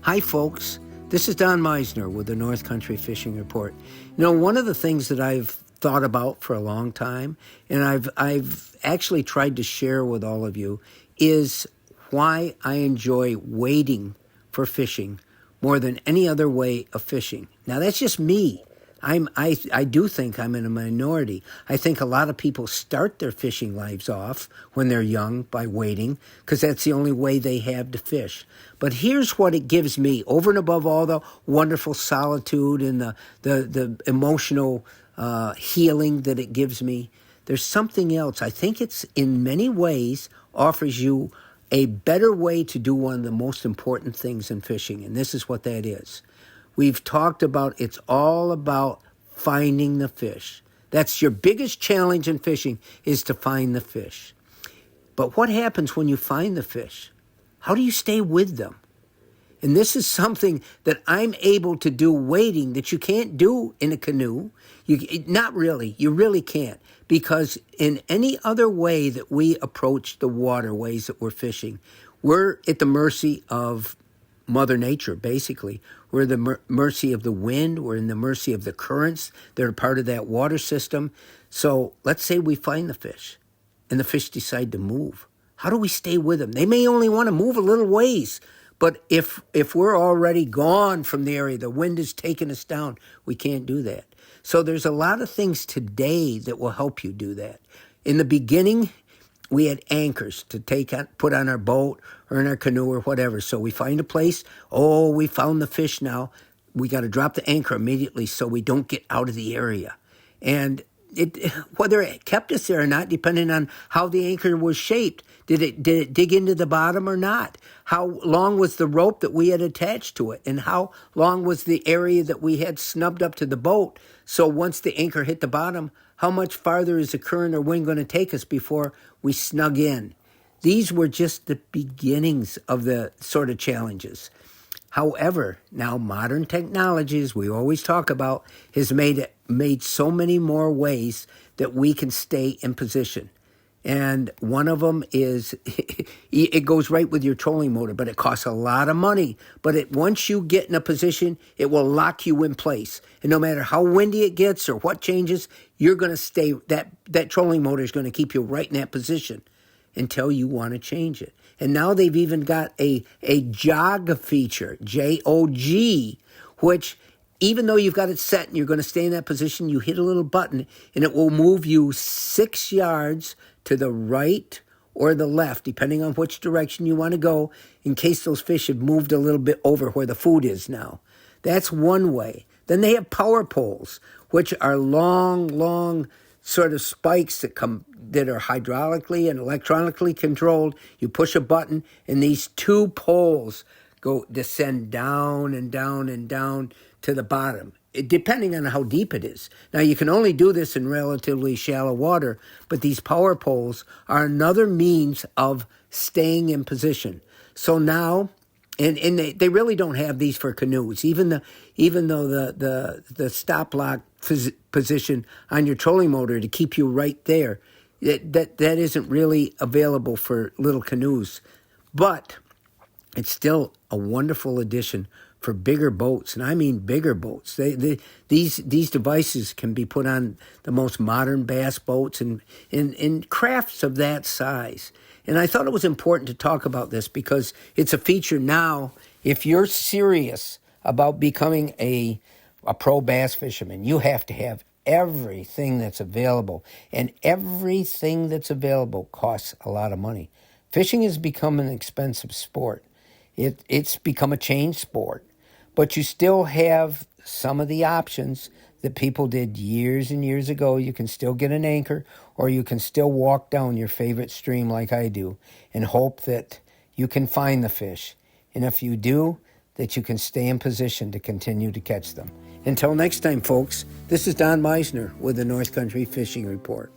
Hi, folks. This is Don Meissner with the North Country Fishing Report. You know, one of the things that I've thought about for a long time, and I've actually tried to share with all of you, is why I enjoy wading for fishing more than any other way of fishing. Now, that's just me. I do think I'm in a minority. I think a lot of people start their fishing lives off when they're young by wading because that's the only way they have to fish. But here's what it gives me, over and above all the wonderful solitude and the emotional healing that it gives me. There's something else. I think it's in many ways offers you a better way to do one of the most important things in fishing, and this is what that is. We've talked about it's all about finding the fish. That's your biggest challenge in fishing, is to find the fish. But what happens when you find the fish? How do you stay with them? And this is something that I'm able to do wading that you can't do in a canoe. Not really. You really can't. Because in any other way that we approach the waterways that we're fishing, we're at the mercy of Mother Nature, basically. We're at the mercy of the wind. We're in the mercy of the currents that are part of that water system. So let's say we find the fish and the fish decide to move. How do we stay with them? They may only want to move a little ways, but if we're already gone from the area, the wind is taking us down, we can't do that. So there's a lot of things today that will help you do that. In the beginning, we had anchors to put on our boat or in our canoe or whatever. So we find a place. Oh, we found the fish now. We got to drop the anchor immediately so we don't get out of the area. And whether it kept us there or not, depending on how the anchor was shaped, did it dig into the bottom or not? How long was the rope that we had attached to it? And how long was the area that we had snubbed up to the boat? So once the anchor hit the bottom, how much farther is the current or wind going to take us before we snug in? These were just the beginnings of the sort of challenges. However, now modern technologies, we always talk about, has made so many more ways that we can stay in position. And one of them is, it goes right with your trolling motor, but it costs a lot of money. But once you get in a position, it will lock you in place. And no matter how windy it gets or what changes, you're going to stay, that trolling motor is going to keep you right in that position until you want to change it. And now they've even got a jog feature, J-O-G, which even though you've got it set and you're going to stay in that position, you hit a little button and it will move you 6 yards to the right or the left, depending on which direction you want to go, in case those fish have moved a little bit over where the food is now. That's one way. Then they have power poles, which are long sort of spikes that are hydraulically and electronically controlled. You push a button, and these two poles descend down and down and down to the bottom, depending on how deep it is. Now, you can only do this in relatively shallow water, but these power poles are another means of staying in position. So now, and they really don't have these for canoes, even though the stop lock position on your trolling motor to keep you right there, that isn't really available for little canoes. But it's still a wonderful addition for bigger boats, and I mean bigger boats. These devices can be put on the most modern bass boats and in crafts of that size. And I thought it was important to talk about this because it's a feature now. If you're serious about becoming a pro bass fisherman, you have to have everything that's available, and everything that's available costs a lot of money. Fishing has become an expensive sport. It's become a chain sport. But you still have some of the options that people did years and years ago. You can still get an anchor, or you can still walk down your favorite stream like I do and hope that you can find the fish. And if you do, that you can stay in position to continue to catch them. Until next time, folks, this is Don Meissner with the North Country Fishing Report.